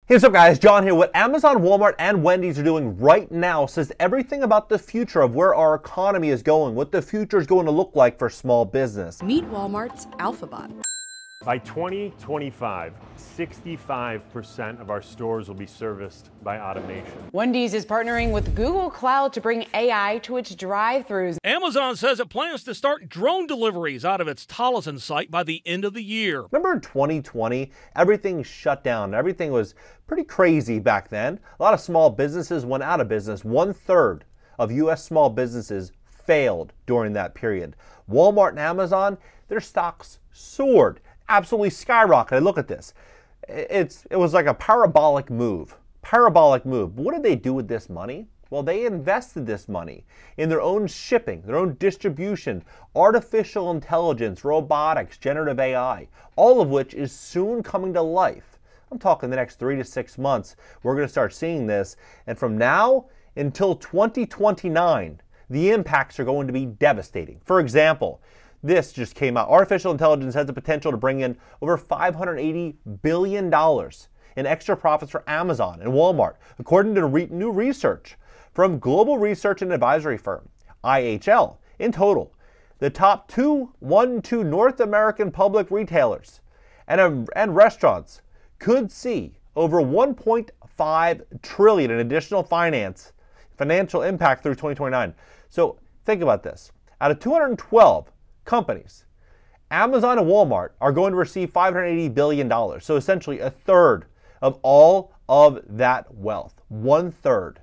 Hey, what's up guys, John here. What Amazon, Walmart, and Wendy's are doing right now says everything about the future of where our economy is going, what the future is going to look like for small business. Meet Walmart's AlphaBot. By 2025, 65% of our stores will be serviced by automation. Wendy's is partnering with Google Cloud to bring AI to its drive-thrus. Amazon says it plans to start drone deliveries out of its Tolleson site by the end of the year. Remember in 2020, everything shut down. Everything was pretty crazy back then. A lot of small businesses went out of business. 1/3 of U.S. small businesses failed during that period. Walmart and Amazon, their stocks soared. Absolutely skyrocketed. Look at this. It was like a parabolic move. Parabolic move. What did they do with this money? Well, they invested this money in their own shipping, their own distribution, artificial intelligence, robotics, generative AI, all of which is soon coming to life. I'm talking the next 3 to 6 months, we're going to start seeing this. And from now until 2029, the impacts are going to be devastating. For example, this just came out. Artificial intelligence has the potential to bring in over $580 billion in extra profits for Amazon and Walmart, according to new research from global research and advisory firm IHL. In total, the top 2 North American public retailers and restaurants could see over $1.5 trillion in additional financial impact through 2029. So think about this. Out of 212 companies, Amazon and Walmart are going to receive $580 billion. So essentially 1/3 of all of that wealth. 1/3.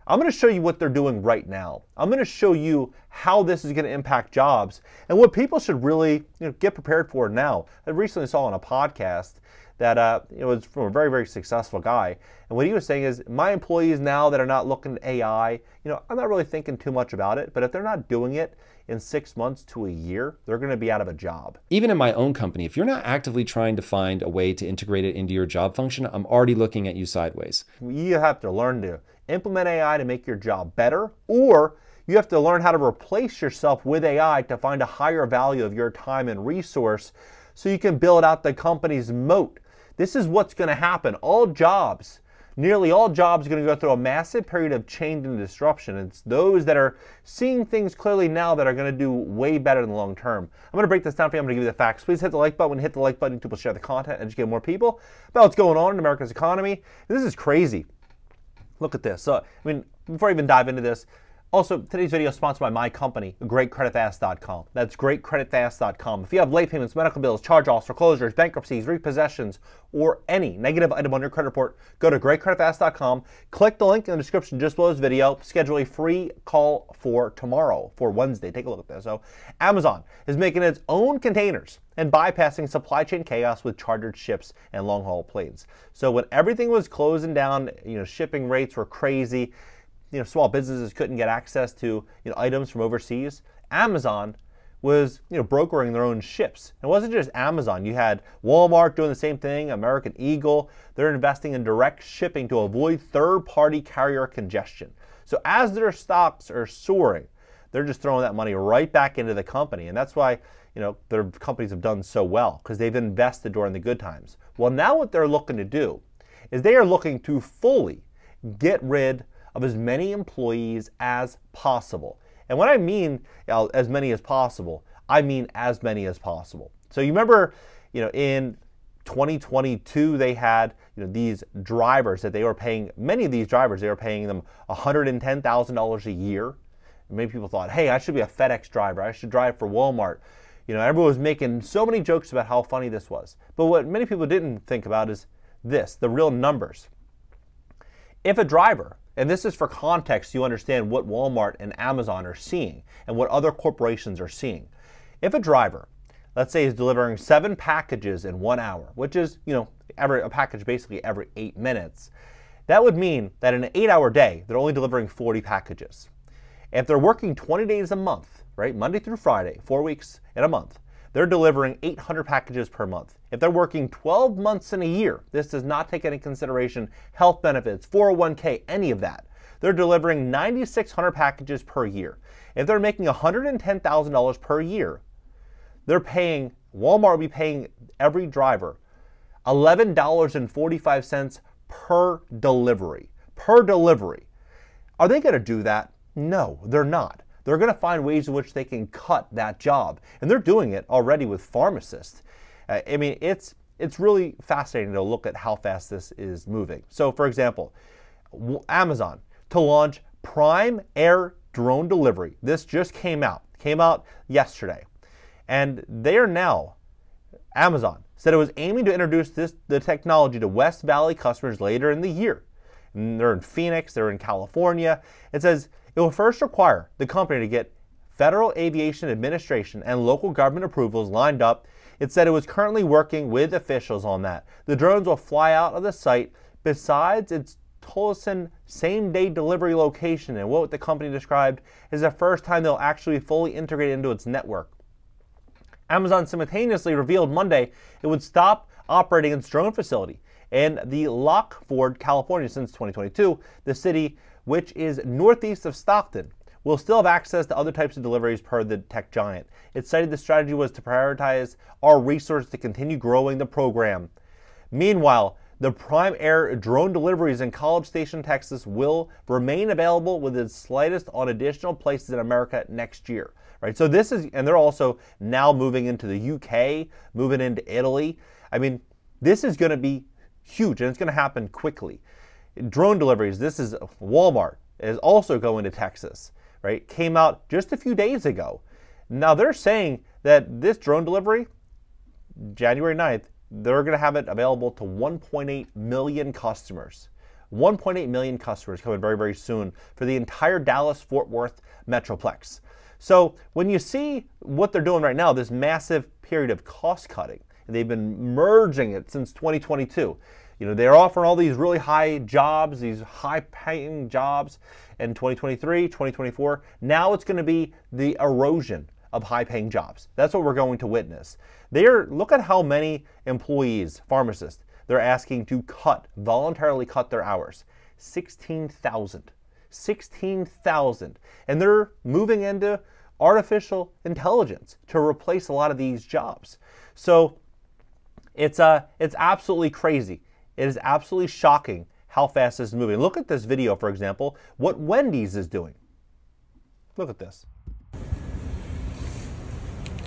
I'm going to show you what they're doing right now. I'm going to show you how this is going to impact jobs and what people should really get prepared for now. I recently saw on a podcast that it was from a very, very successful guy. And what he was saying is, my employees now that are not looking at AI, I'm not really thinking too much about it, but if they're not doing it in 6 months to a year, they're going to be out of a job. Even in my own company, if you're not actively trying to find a way to integrate it into your job function, I'm already looking at you sideways. You have to learn to implement AI to make your job better, or you have to learn how to replace yourself with AI to find a higher value of your time and resource so you can build out the company's moat. This is what's going to happen. Nearly all jobs are going to go through a massive period of change and disruption. It's those that are seeing things clearly now that are going to do way better in the long term. I'm going to break this down for you. I'm going to give you the facts. Please hit the like button. Hit the like button to share the content, educate more people about what's going on in America's economy. This is crazy. Look at this. So, before I even dive into this, also, today's video is sponsored by my company, GreatCreditFast.com. That's GreatCreditFast.com. If you have late payments, medical bills, charge-offs, foreclosures, bankruptcies, repossessions, or any negative item on your credit report, go to GreatCreditFast.com. Click the link in the description just below this video. Schedule a free call for tomorrow, for Wednesday. Take a look at this. So, Amazon is making its own containers and bypassing supply chain chaos with chartered ships and long-haul planes. So, when everything was closing down, shipping rates were crazy. Small businesses couldn't get access to items from overseas. Amazon was brokering their own ships. It wasn't just Amazon. You had Walmart doing the same thing, American Eagle. They're investing in direct shipping to avoid third-party carrier congestion. So as their stocks are soaring, they're just throwing that money right back into the company. And that's why their companies have done so well, because they've invested during the good times. Well, now what they're looking to do is they are looking to fully get rid of as many employees as possible. And when I mean as many as possible, I mean as many as possible. So you remember, in 2022, they had these drivers that they were paying, many of these drivers, they were paying them $110,000 a year. And many people thought, hey, I should be a FedEx driver. I should drive for Walmart. Everyone was making so many jokes about how funny this was. But what many people didn't think about is this, the real numbers. If a driver, and this is for context, you understand what Walmart and Amazon are seeing and what other corporations are seeing. If a driver, let's say, is delivering 7 packages in 1 hour, which is, a package basically every 8 minutes, that would mean that in an 8-hour day, they're only delivering 40 packages. If they're working 20 days a month, right, Monday through Friday, 4 weeks in a month, they're delivering 800 packages per month. If they're working 12 months in a year, this does not take into consideration health benefits, 401k, any of that. They're delivering 9,600 packages per year. If they're making $110,000 per year, Walmart will be paying every driver $11.45 per delivery. Per delivery. Are they going to do that? No, they're not. They're going to find ways in which they can cut that job. And they're doing it already with pharmacists. I mean, it's really fascinating to look at how fast this is moving. So, for example, Amazon to launch Prime Air drone delivery. This just came out yesterday. And they are now, Amazon said it was aiming to introduce the technology to West Valley customers later in the year. And they're in Phoenix, they're in California. It says it will first require the company to get Federal Aviation Administration and local government approvals lined up. It said it was currently working with officials on that. The drones will fly out of the site besides its Tolleson same-day delivery location, and what the company described is the first time they'll actually be fully integrated into its network. Amazon simultaneously revealed Monday it would stop operating its drone facility in the Lockford, California since 2022. The city, which is northeast of Stockton, will still have access to other types of deliveries per the tech giant. It cited the strategy was to prioritize our resources to continue growing the program. Meanwhile, the Prime Air drone deliveries in College Station, Texas will remain available with its slightest on additional places in America next year. Right? So this is, and they're also now moving into the UK, moving into Italy. I mean, this is going to be huge, and it's going to happen quickly. Drone deliveries, this is Walmart, is also going to Texas, right? Came out just a few days ago. Now they're saying that this drone delivery, January 9th, they're going to have it available to 1.8 million customers. 1.8 million customers coming very, very soon for the entire Dallas-Fort Worth Metroplex. So when you see what they're doing right now, this massive period of cost cutting, and they've been merging it since 2022. You know, they're offering all these really high jobs, these high-paying jobs in 2023, 2024. Now it's going to be the erosion of high-paying jobs. That's what we're going to witness. Look at how many employees, pharmacists, they're asking to voluntarily cut their hours. 16,000. 16,000. And they're moving into artificial intelligence to replace a lot of these jobs. So it's absolutely crazy. It is absolutely shocking how fast this is moving. Look at this video, for example, what Wendy's is doing. Look at this.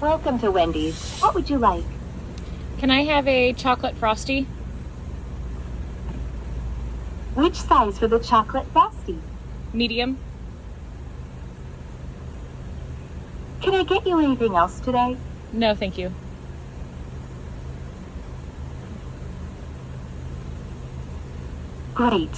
Welcome to Wendy's. What would you like? Can I have a chocolate frosty? Which size for the chocolate frosty? Medium. Can I get you anything else today? No, thank you. Great.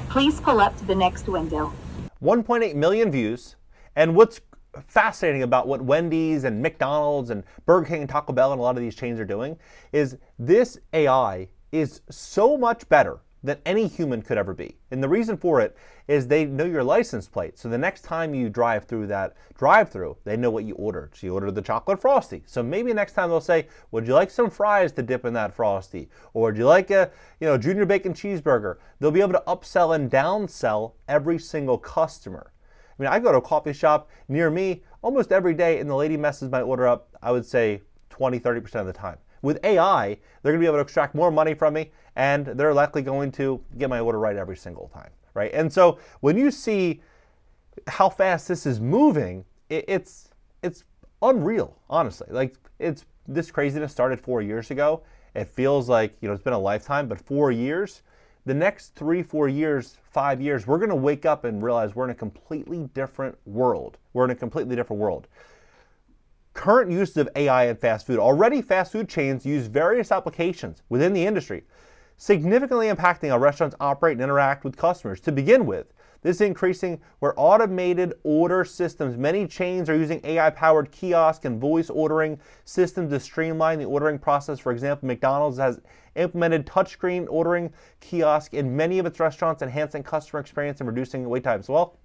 Please pull up to the next window. 1.8 million views. And what's fascinating about what Wendy's and McDonald's and Burger King and Taco Bell and a lot of these chains are doing is this AI is so much better than any human could ever be. And the reason for it is they know your license plate. So the next time you drive through that drive-through, they know what you ordered. So you ordered the chocolate frosty. So maybe next time they'll say, would you like some fries to dip in that frosty? Or would you like a junior bacon cheeseburger? They'll be able to upsell and downsell every single customer. I mean, I go to a coffee shop near me almost every day and the lady messes my order up, I would say 20, 30% of the time. With AI, they're going to be able to extract more money from me, and they're likely going to get my order right every single time, right? And so when you see how fast this is moving, it's unreal, honestly. Like, this craziness started 4 years ago. It feels like, it's been a lifetime, but 4 years, the next 3, 4 years, 5 years, we're going to wake up and realize we're in a completely different world. We're in a completely different world. Current use of AI in fast food. Already fast food chains use various applications within the industry, significantly impacting how restaurants operate and interact with customers. To begin with, this is increasing where automated order systems. Many chains are using AI-powered kiosk and voice ordering systems to streamline the ordering process. For example, McDonald's has implemented touchscreen ordering kiosk in many of its restaurants, enhancing customer experience and reducing wait times. Well,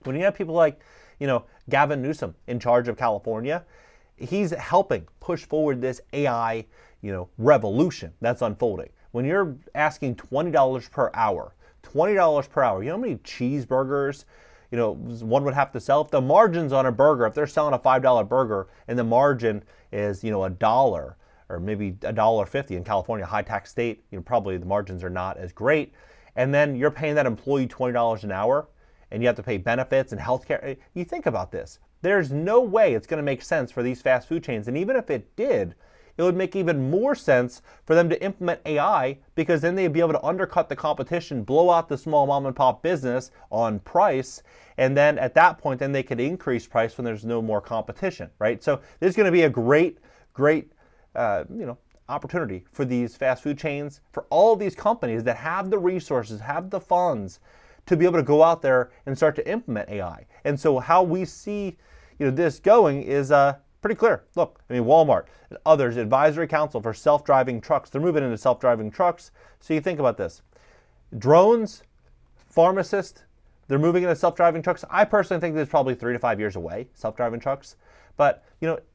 when you have people like, Gavin Newsom in charge of California, he's helping push forward this AI, revolution that's unfolding. When you're asking $20 per hour, $20 per hour, you know how many cheeseburgers, one would have to sell? If the margins on a burger, if they're selling a $5 burger and the margin is, $1, or maybe $1.50 in California, high tax state. Probably the margins are not as great. And then you're paying that employee $20 an hour, and you have to pay benefits and healthcare. You think about this. There's no way it's going to make sense for these fast food chains. And even if it did, it would make even more sense for them to implement AI, because then they'd be able to undercut the competition, blow out the small mom and pop business on price, and then at that point, then they could increase price when there's no more competition, right? So there's going to be a great opportunity for these fast food chains, for all of these companies that have the resources, have the funds to be able to go out there and start to implement AI. And so how we see this going is pretty clear. Look, Walmart and others, advisory council for self-driving trucks. They're moving into self-driving trucks. So you think about this. Drones, pharmacists, they're moving into self-driving trucks. I personally think this is probably 3 to 5 years away, self-driving trucks. But,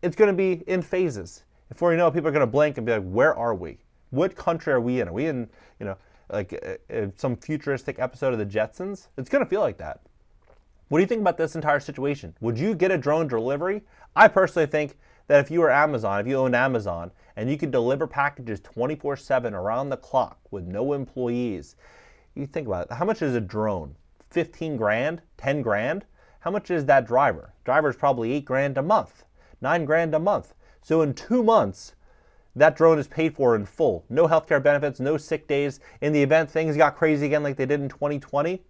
it's going to be in phases. Before you know it, people are going to blink and be like, where are we? What country are we in? Are we in, some futuristic episode of the Jetsons? It's going to feel like that. What do you think about this entire situation? Would you get a drone delivery? I personally think that if you were Amazon, if you owned Amazon, and you could deliver packages 24/7 around the clock with no employees, you think about it. How much is a drone? 15 grand? 10 grand? How much is that driver? Driver's probably 8 grand a month, 9 grand a month. So in 2 months, that drone is paid for in full. No healthcare benefits, no sick days. In the event things got crazy again like they did in 2020,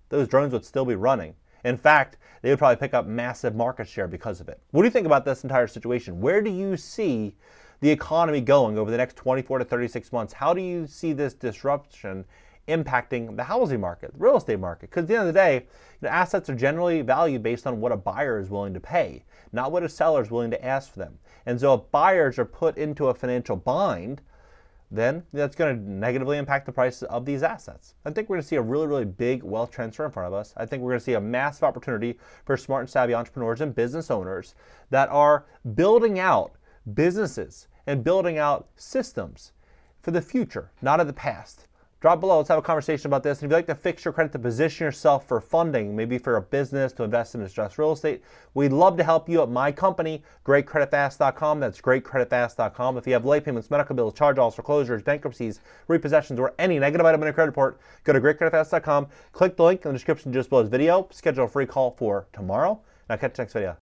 those drones would still be running. In fact, they would probably pick up massive market share because of it. What do you think about this entire situation? Where do you see the economy going over the next 24 to 36 months? How do you see this disruption impacting the housing market, the real estate market? Because at the end of the day, assets are generally valued based on what a buyer is willing to pay, not what a seller is willing to ask for them. And so if buyers are put into a financial bind, then that's going to negatively impact the price of these assets. I think we're going to see a really, really big wealth transfer in front of us. I think we're going to see a massive opportunity for smart and savvy entrepreneurs and business owners that are building out businesses and building out systems for the future, not of the past. Drop below, let's have a conversation about this. And if you'd like to fix your credit to position yourself for funding, maybe for a business to invest in distressed real estate, we'd love to help you at my company, GreatCreditFast.com. That's GreatCreditFast.com. If you have late payments, medical bills, charge-offs, foreclosures, bankruptcies, repossessions, or any negative item in a credit report, go to GreatCreditFast.com. Click the link in the description just below this video. Schedule a free call for tomorrow, and I'll catch you next video.